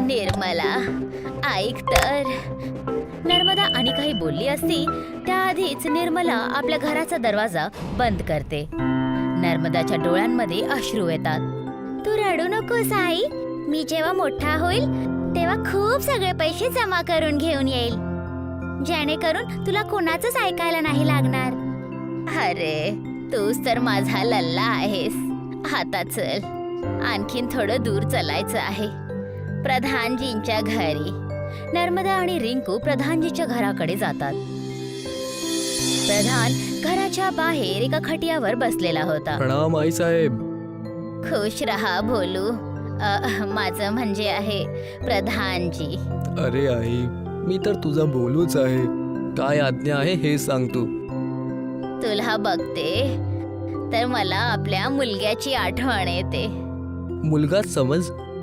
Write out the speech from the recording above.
निर्मला, ऐक तर. नर्मदा आणि काही बोलली असती त्याआधीच निर्मला आपल्या घराचा दरवाजा बंद करते. नर्मदाच्या डोळ्यांमध्ये अश्रू येतात. तू रडू नकोस आई. मी जेव्हा मोठा होईल तेव्हा खूप सगळे पैसे जमा करून घेऊन येईल, जेणेकरून तुला कोणाचंच ऐकायला नाही लागणार. अरे, तूच तर माझा लल्ला आहेस. आता चल, आणखीन थोडं दूर चलायचं आहे, प्रधानजींच्या घरी. नर्मदा आणि रिंकू प्रधानजीच्या घराकडे जातात. प्रधान घराच्या बाहेर एका खटियावर बसलेला होता. प्रणाम आई साहेब. खुश रहा भोलू. माझं म्हणजे आहे प्रधानजी. अरे आई, मी तर तुझा बोलूच आहे. काय आज्ञा आहे हे सांग तू. तुला बघते तर मला आपल्या मुलग्याची आठवण येते. मुलगा समज